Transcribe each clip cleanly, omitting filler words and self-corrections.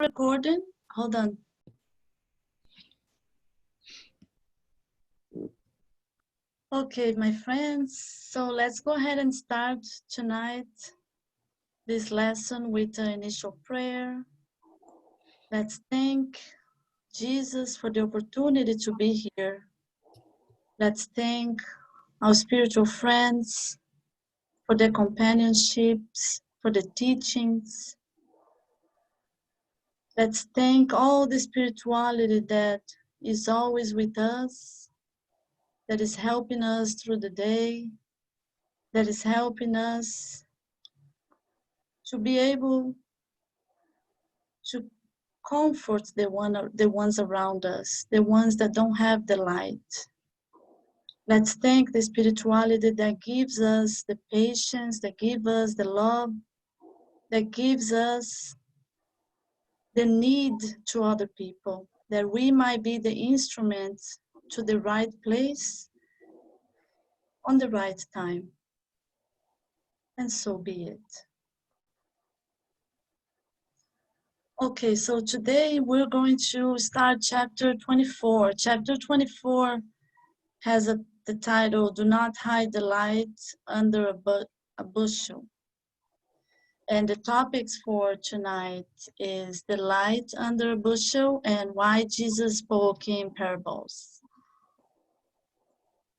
Recording? Hold on. Okay, my friends, so let's go ahead and start tonight this lesson with the initial prayer. Let's thank Jesus for the opportunity to be here. Let's thank our spiritual friends for their companionships, for the teachings. Let's thank all the spirituality that is always with us, that is helping us through the day, that is helping us to be able to comfort the ones around us, the ones that don't have the light. Let's thank the spirituality that gives us the patience, that gives us the love, that gives us the need to other people, that we might be the instrument to the right place on the right time. And so be it. Okay, so today we're going to start chapter 24. Chapter 24 has the title, Do Not Hide the Light Under a Bushel. And the topics for tonight is the light under a bushel and why Jesus spoke in parables.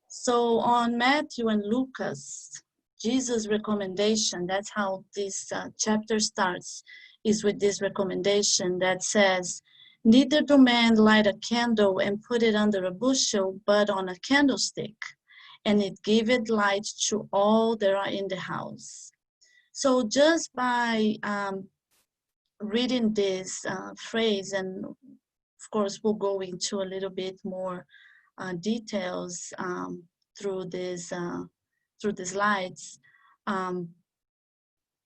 So on Matthew and Lucas, Jesus' recommendation, that's how this chapter starts, is with this recommendation that says, neither do men light a candle and put it under a bushel, but on a candlestick, and it giveth light to all that are in the house. So just by reading this phrase, and of course we'll go into a little bit more details through the slides,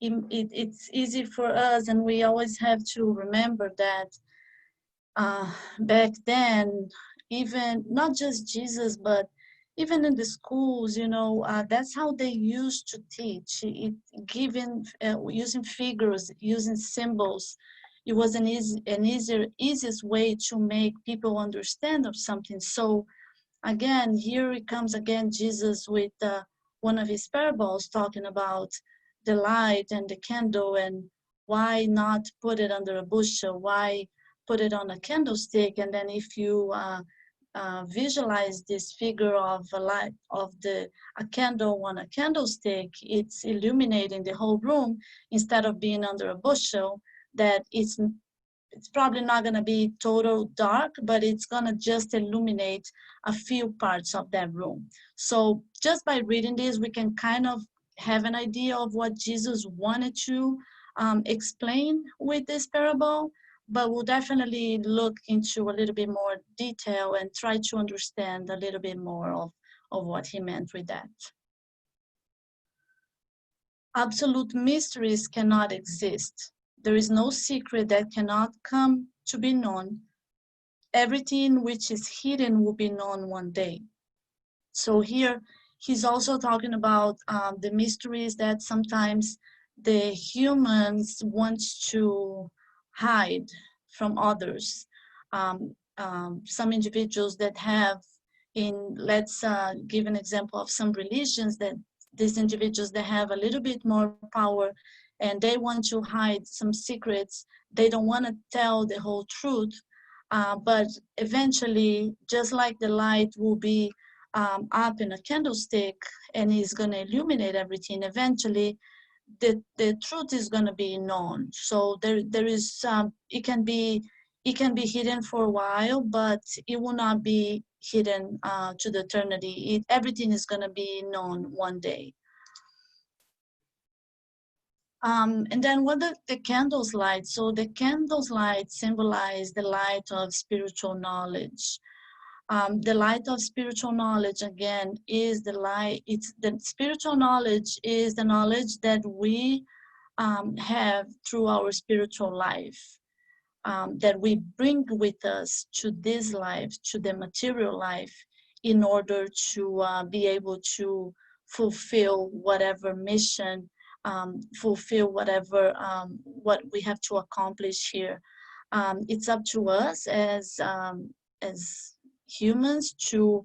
it's easy for us, and we always have to remember that back then, even not just Jesus, but even in the schools, that's how they used to teach. Using figures, using symbols. It was an easiest way to make people understand of something. So again, here it comes again, Jesus with one of his parables talking about the light and the candle, and why not put it under a bushel, why put it on a candlestick. And then if you visualize this figure of a light, of a candle on a candlestick, it's illuminating the whole room instead of being under a bushel, that it's probably not going to be total dark, but it's going to just illuminate a few parts of that room. So just by reading this, we can kind of have an idea of what Jesus wanted to explain with this parable, but we'll definitely look into a little bit more detail and try to understand a little bit more of what he meant with that. Absolute mysteries cannot exist. There is no secret that cannot come to be known. Everything which is hidden will be known one day. So here, he's also talking about the mysteries that sometimes the humans want to hide from others. Some individuals that have let's give an example of some religions, that these individuals that have a little bit more power and they want to hide some secrets. They don't want to tell the whole truth, but eventually, just like the light will be up in a candlestick and is going to illuminate everything, eventually the truth is going to be known. So there is it can be hidden for a while, but it will not be hidden to the eternity. Everything is going to be known one day. And then what the candles light? So the candles light symbolize the light of spiritual knowledge. The light of spiritual knowledge, again, is the light. It's the spiritual knowledge is the knowledge that we have through our spiritual life, that we bring with us to this life, to the material life, in order to be able to fulfill whatever mission, fulfill whatever what we have to accomplish here it's up to us as humans to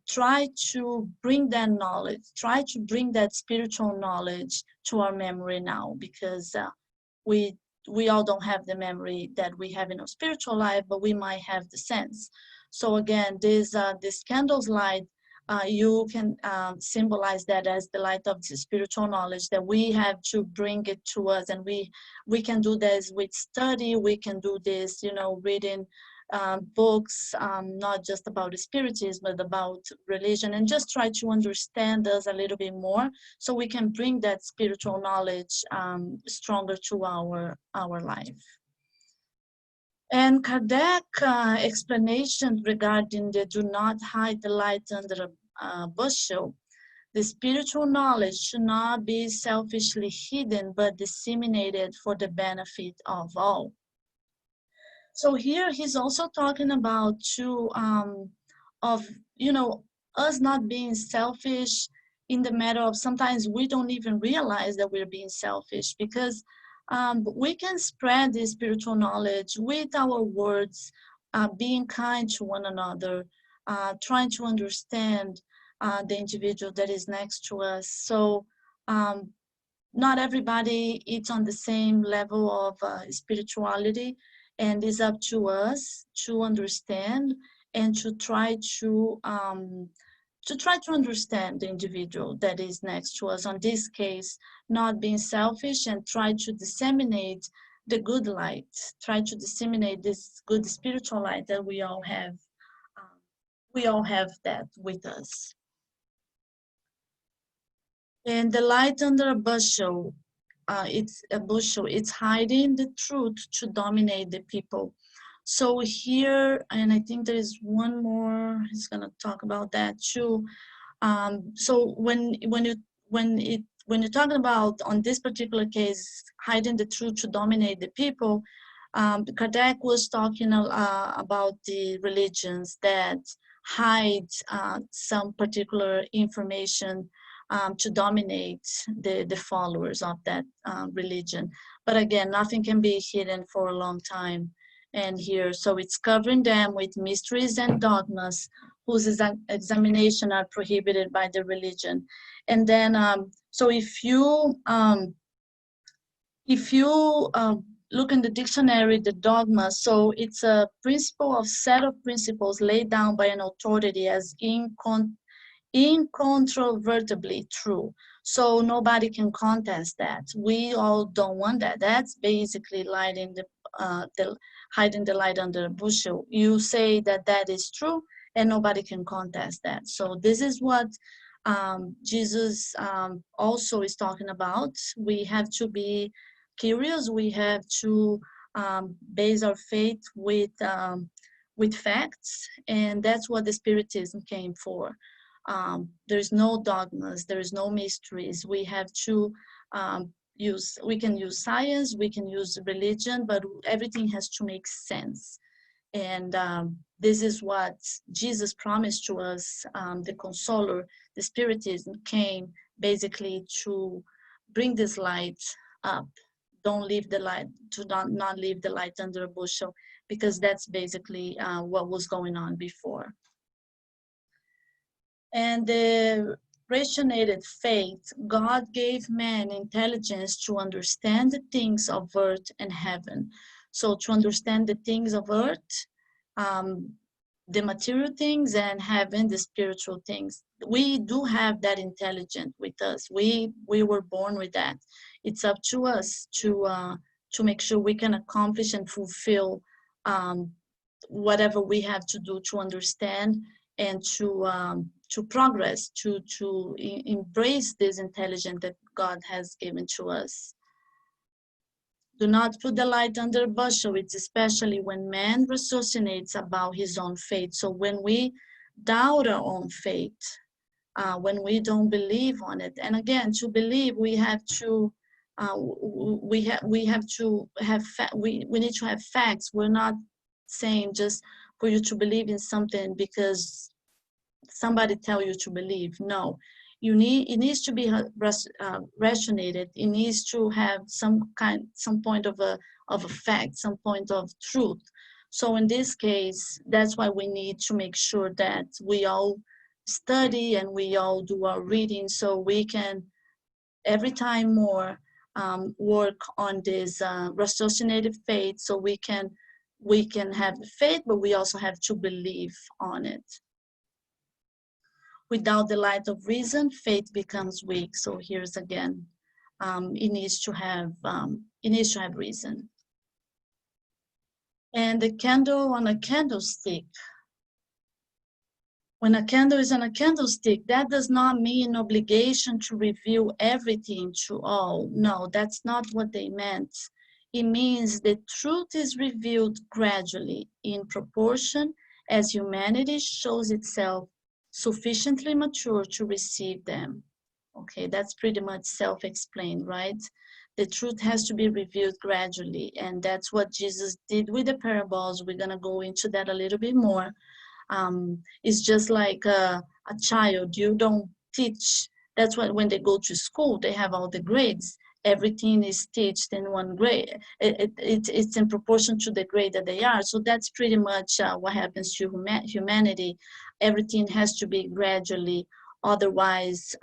try to bring that knowledge, try to bring that spiritual knowledge to our memory now, because we all don't have the memory that we have in our spiritual life, but we might have the sense. So again, this candle's light, you can symbolize that as the light of the spiritual knowledge, that we have to bring it to us, and we can do this with study. We can do this, reading books, not just about spiritism, but about religion, and just try to understand us a little bit more, so we can bring that spiritual knowledge stronger to our life. And Kardec explanation regarding the do not hide the light under a bushel. The spiritual knowledge should not be selfishly hidden, but disseminated for the benefit of all. So here he's also talking about us not being selfish in the matter of sometimes we don't even realize that we're being selfish, because we can spread this spiritual knowledge with our words, being kind to one another, trying to understand the individual that is next to us. So not everybody is on the same level of spirituality, and it's up to us to understand and to try to understand the individual that is next to us. On this case, not being selfish, and try to disseminate the good light, try to disseminate this good spiritual light that we all have. We all have that with us. And the light under a bushel, it's a bushel, it's hiding the truth to dominate the people. So here, and I think there is one more, he's gonna talk about that too. So when you're talking about, on this particular case, hiding the truth to dominate the people, Kardec was talking about the religions that hide some particular information to dominate the followers of that religion. But again, nothing can be hidden for a long time. And here, so it's covering them with mysteries and dogmas whose examination are prohibited by the religion. And then, so if you look in the dictionary, the dogma, so it's a principle of set of principles laid down by an authority as incontrovertibly true. So nobody can contest that. We all don't want that. That's basically hiding the light under a bushel. You say that that is true, and nobody can contest that. So this is what Jesus also is talking about. We have to be curious. We have to base our faith with facts, and that's what the Spiritism came for. There's no dogmas, there's no mysteries. We have to we can use science, we can use religion, but everything has to make sense. And this is what Jesus promised to us. The Consoler, the Spiritism came basically to bring this light up. Don't leave the light, to not leave the light under a bushel, because that's basically what was going on before. And the rationated faith, God gave man intelligence to understand the things of earth and heaven. So to understand the things of earth, the material things, and heaven, the spiritual things. We do have that intelligence with us. We were born with that. It's up to us to make sure we can accomplish and fulfill whatever we have to do to understand and to progress, to embrace this intelligence that God has given to us. Do not put the light under a bushel. It's especially when man raciocinates about his own faith. So when we doubt our own faith, when we don't believe on it, and again, to believe, we have to we need to have facts. We're not saying just for you to believe in something because somebody tell you to believe. No, it needs to be rationated. It needs to have some point of of a fact, some point of truth. So in this case, that's why we need to make sure that we all study and we all do our reading, so we can every time more work on this ratiocinated faith, so we can have the faith, but we also have to believe on it. Without the light of reason, faith becomes weak. So here's again, it needs to have reason. And the candle on a candlestick. When a candle is on a candlestick, that does not mean obligation to reveal everything to all. No, that's not what they meant. It means the truth is revealed gradually in proportion as humanity shows itself sufficiently mature to receive them. Okay, that's pretty much self-explained, right? The truth has to be revealed gradually, and that's what Jesus did with the parables. We're gonna go into that a little bit more. It's just like a child. You don't teach. That's why when they go to school, they have all the grades. Everything is taught in one grade. It's in proportion to the grade that they are. So that's pretty much what happens to humanity. Everything has to be gradually. Otherwise,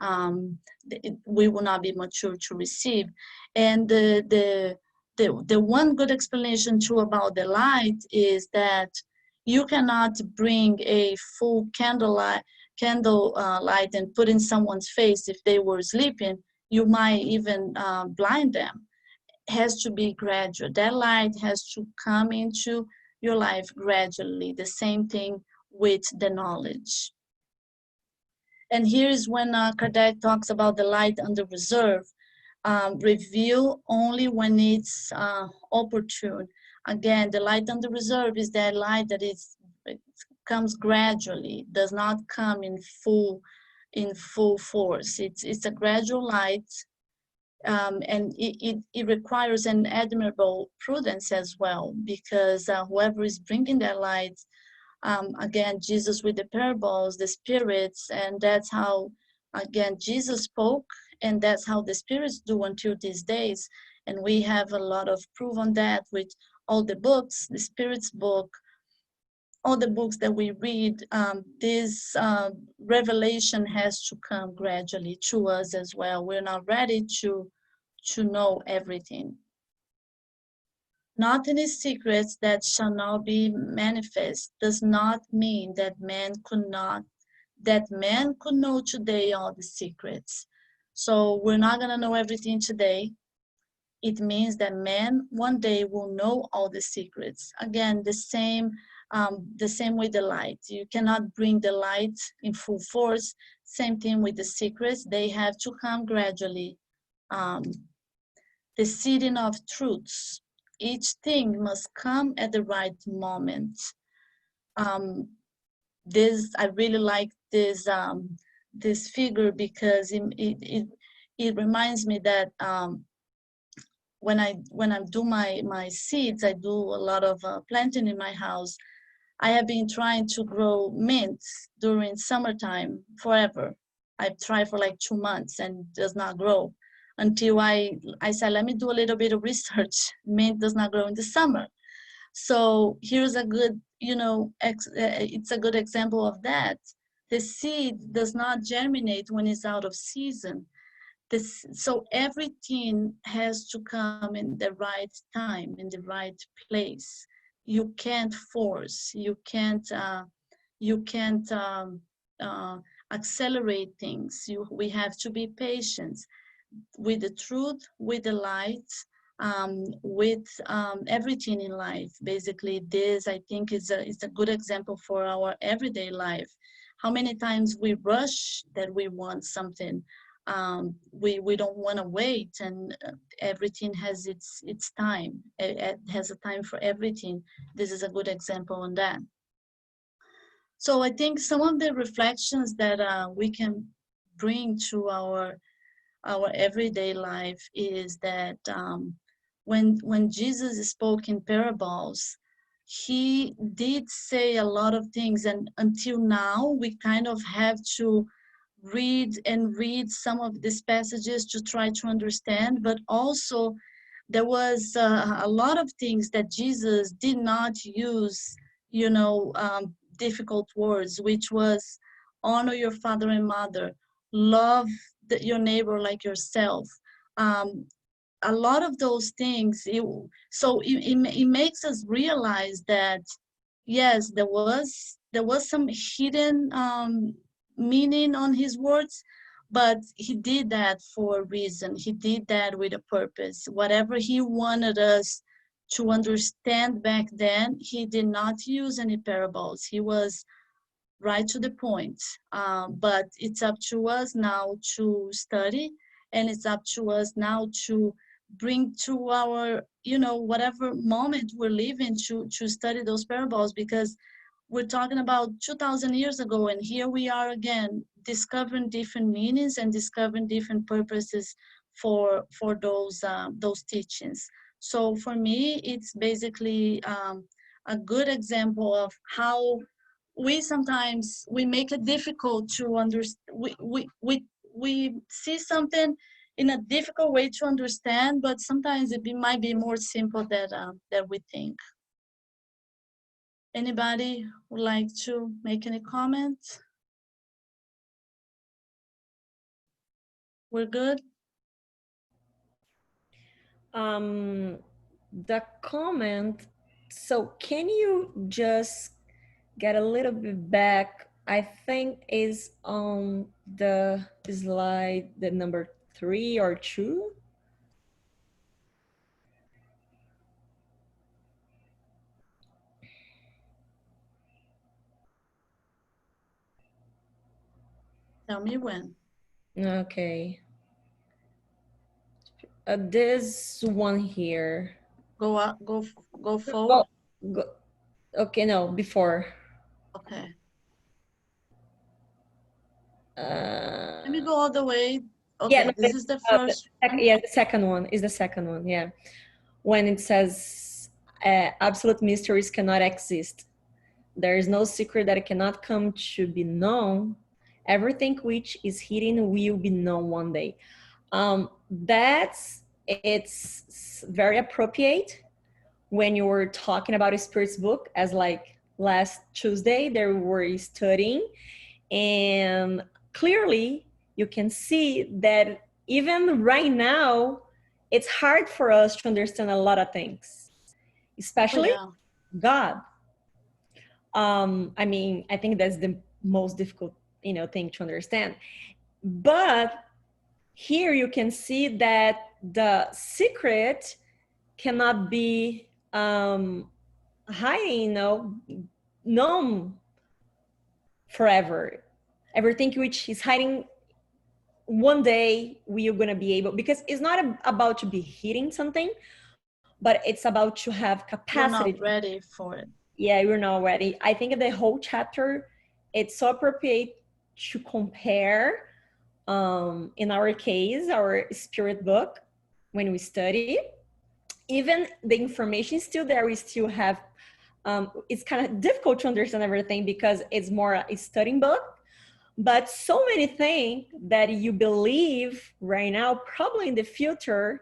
we will not be mature to receive. And the one good explanation too about the light is that you cannot bring a full candle light and put in someone's face if they were sleeping. You might even blind them. It has to be gradual. That light has to come into your life gradually. The same thing with the knowledge. And here's when Kardec talks about the light under reserve. Reveal only when it's opportune. Again, the light under reserve is that light that it comes gradually, does not come in full force. It's a gradual light, and it requires an admirable prudence as well, because whoever is bringing that light, again, Jesus with the parables, the spirits, and that's how, again, Jesus spoke, and that's how the spirits do until these days. And we have a lot of proof on that with all the books, the spirits book, all the books that we read. This revelation has to come gradually to us as well. We're not ready to know everything. Not any secrets that shall not be manifest does not mean that man could know today all the secrets. So we're not going to know everything today. It means that man one day will know all the secrets. Again, the same with the light. You cannot bring the light in full force. Same thing with the secrets. They have to come gradually. The seeding of truths. Each thing must come at the right moment. I really like this figure, because it reminds me that when I do my seeds, I do a lot of planting in my house. I have been trying to grow mints during summertime forever. I've tried for like 2 months and it does not grow, until I said, let me do a little bit of research. Mint does not grow in the summer. So here's a good, it's a good example of that. The seed does not germinate when it's out of season. So everything has to come in the right time, in the right place. You can't force. You can't accelerate things. We have to be patient with the truth, with the light, with everything in life. Basically, this, I think, is a good example for our everyday life. How many times we rush that we want something. We don't want to wait, and everything has its time. It has a time for everything. This is a good example on that. So I think some of the reflections that we can bring to our everyday life is that when Jesus spoke in parables, he did say a lot of things, and until now we kind of have to read some of these passages to try to understand, but also there was a lot of things that Jesus did not use, difficult words, which was honor your father and mother, love your neighbor like yourself. Um, a lot of those things, it makes us realize that yes, there was some hidden meaning on his words, but he did that for a reason. He did that with a purpose. Whatever he wanted us to understand back then, he did not use any parables. He was right to the point. But it's up to us now to study, and it's up to us now to bring to our, whatever moment we're living, to study those parables, because we're talking about 2000 years ago, and here we are again discovering different meanings and discovering different purposes for those teachings. So for me, it's basically a good example of how we sometimes we make it difficult to understand. We see something in a difficult way to understand, but sometimes might be more simple than we think. Anybody would like to make any comments? We're good? The comment, so can you just get a little bit back? I think is on the slide, the number 3 or 2. Tell me when. Okay. This one here. Go up, go forward. Go, go, okay, no, before. Okay. Let me Uh, go all the way. yeah, Okay, no, this is the first one. yeah, the second one is the second one. Yeah, when it says absolute mysteries cannot exist. There is no secret that it cannot come to be known. Everything which is hidden will be known one day. It's very appropriate when you were talking about a spirit's book, as like last Tuesday they were studying, and clearly you can see that even right now it's hard for us to understand a lot of things, Oh especially yeah. God. I mean, I think that's the most difficult, thing to understand. But here you can see that the secret cannot be hiding, known forever. Everything which is hiding, one day we are going to be able, because it's not about to be hitting something, but it's about to have We're capacity. not ready for it. Yeah, we're not ready. I think the whole chapter, it's so appropriate to compare, in our case, our spirit book, when we study. Even the information is still there, we still have, it's kind of difficult to understand everything because it's more a studying book. But so many things that you believe right now, probably in the future,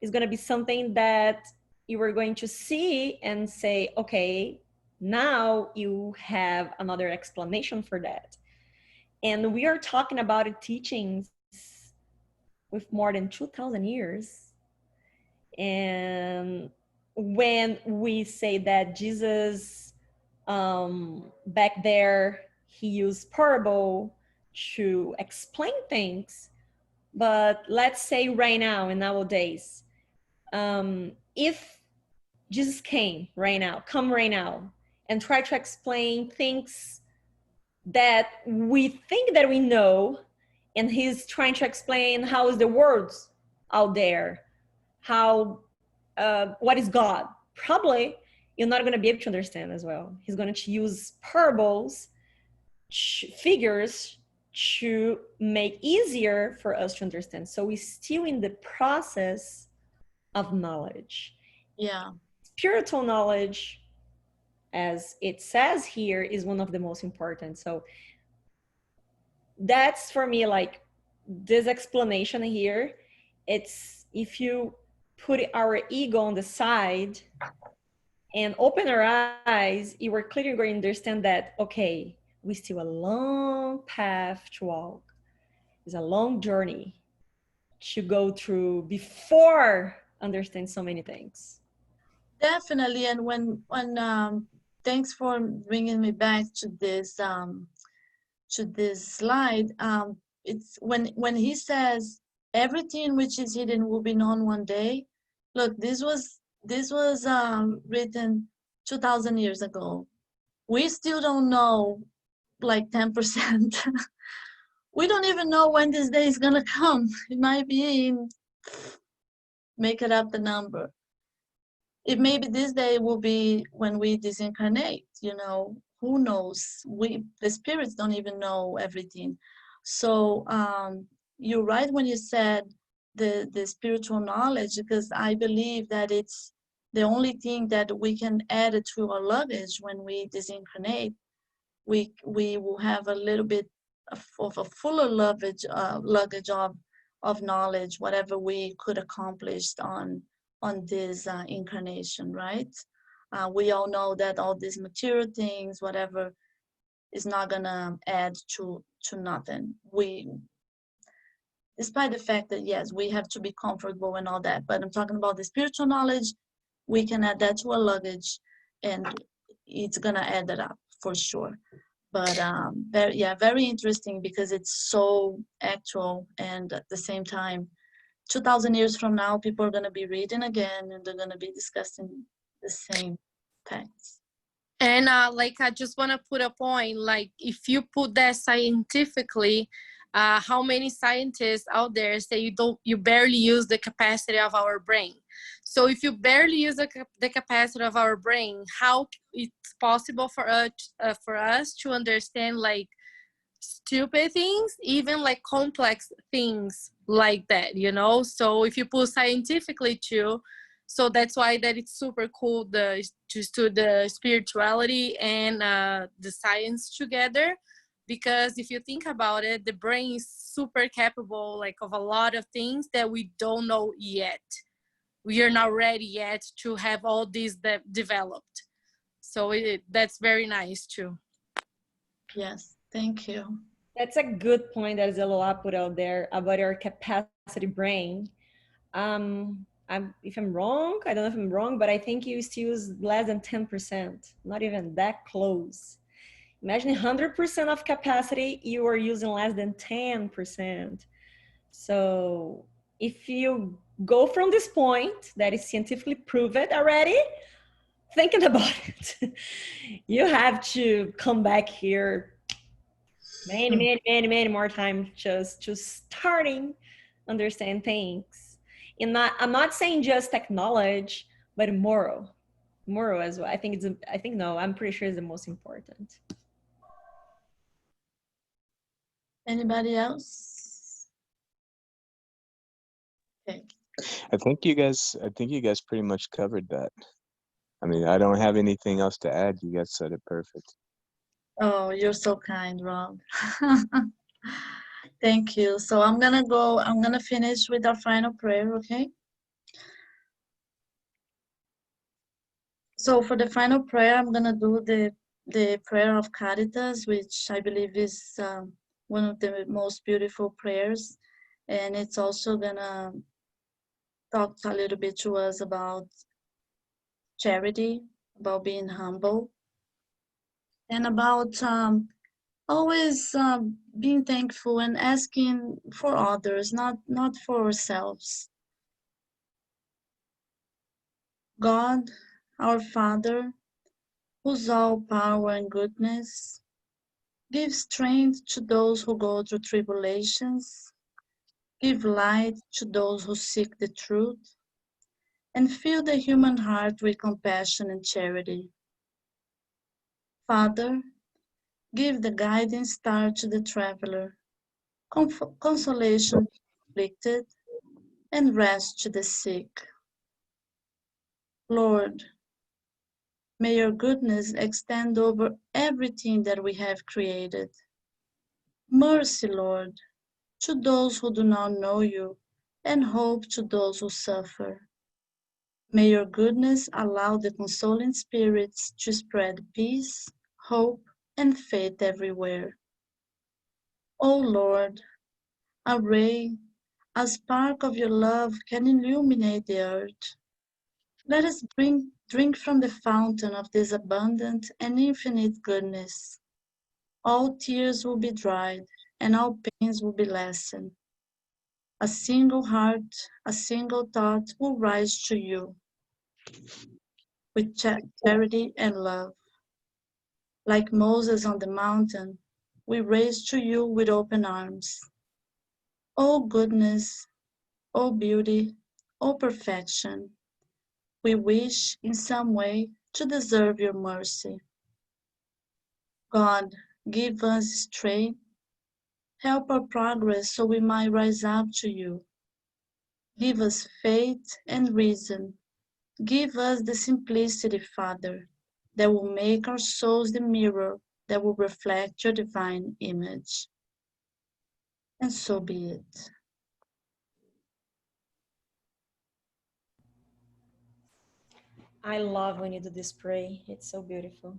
is going to be something that you are going to see and say, okay, now you have another explanation for that. And we are talking about teachings with more than 2,000 years. And when we say that Jesus, back there, he used parable to explain things. But let's say right now, in nowadays, if Jesus came right now, come right now, and try to explain things that we think that we know, and he's trying to explain how is the world out there, how what is God, probably you're not going to be able to understand as well. He's going to use parables, figures, to make easier for us to understand. So we're still in the process of knowledge. Yeah. Spiritual knowledge, as it says here, is one of the most important. So that's for me, like, this explanation here, it's, if you put our ego on the side and open our eyes, you are clearly going to understand that, okay, we still a long path to walk. It's a long journey to go through before understand so many things. Definitely. And when thanks for bringing me back to this slide. It's when he says everything which is hidden will be known one day. Look, this was written 2,000 years ago. We still don't know like 10%. We don't even know when this day is gonna come. It might be in, make it up the number. It maybe this day will be when we disincarnate, you know, who knows? The spirits don't even know everything. So you're right when you said the spiritual knowledge, because I believe that it's the only thing that we can add to our luggage when we disincarnate. We will have a little bit of a fuller luggage of knowledge, whatever we could accomplish on this incarnation, right? We all know that all these material things, whatever, is not gonna add to nothing. Despite the fact that yes, we have to be comfortable and all that, but I'm talking about the spiritual knowledge. We can add that to our luggage, and it's gonna add it up for sure. But very interesting, because it's so actual, and at the same time, 2,000 years from now, people are going to be reading again, and they're going to be discussing the same texts. And like, I just want to put a point, like, if you put that scientifically, how many scientists out there say you barely use the capacity of our brain? So if you barely use the capacity of our brain, how it's possible for us to understand like stupid things, even like complex things like that, you know? So if you put scientifically too, so that's why that it's super cool to the spirituality and the science together. Because if you think about it, the brain is super capable like of a lot of things that we don't know yet. We are not ready yet to have all these developed. So that's very nice too. Yes, thank you. That's a good point that Zeloa put out there about our capacity brain. If I'm wrong, I don't know if I'm wrong, but I think you still use less than 10%, not even that close. Imagine 100% of capacity, you are using less than 10%. So if you go from this point that is scientifically proven already, thinking about it, you have to come back here many more times just to starting understand things. And I'm not saying just technology, but moral as well. I'm pretty sure it's the most important. Anybody else? Okay. I think you guys pretty much covered that. I mean, I don't have anything else to add. You guys said it perfect. Oh, you're so kind, Rob. Thank you. So I'm gonna finish with our final prayer, okay? So for the final prayer, I'm gonna do the Prayer of Caritas, which I believe is one of the most beautiful prayers. And it's also gonna talk a little bit to us about charity, about being humble, and about always being thankful and asking for others, not for ourselves. God, our Father, who's all power and goodness, give strength to those who go through tribulations, give light to those who seek the truth, and fill the human heart with compassion and charity. Father, give the guiding star to the traveler, consolation to the afflicted, and rest to the sick. Lord, may your goodness extend over everything that we have created. Mercy, Lord, to those who do not know you, and hope to those who suffer. May your goodness allow the consoling spirits to spread peace, hope, and faith everywhere. O Lord, a ray, a spark of your love can illuminate the earth. Let us drink from the fountain of this abundant and infinite goodness. All tears will be dried, and all pains will be lessened. A single heart, a single thought will rise to you with charity and love. Like Moses on the mountain, we raise to you with open arms. O goodness, O beauty, O perfection, we wish in some way to deserve your mercy. God, give us strength, help our progress so we might rise up to you. Give us faith and reason. Give us the simplicity, Father, that will make our souls the mirror that will reflect your divine image. And so be it. I love when you do this pray. It's so beautiful.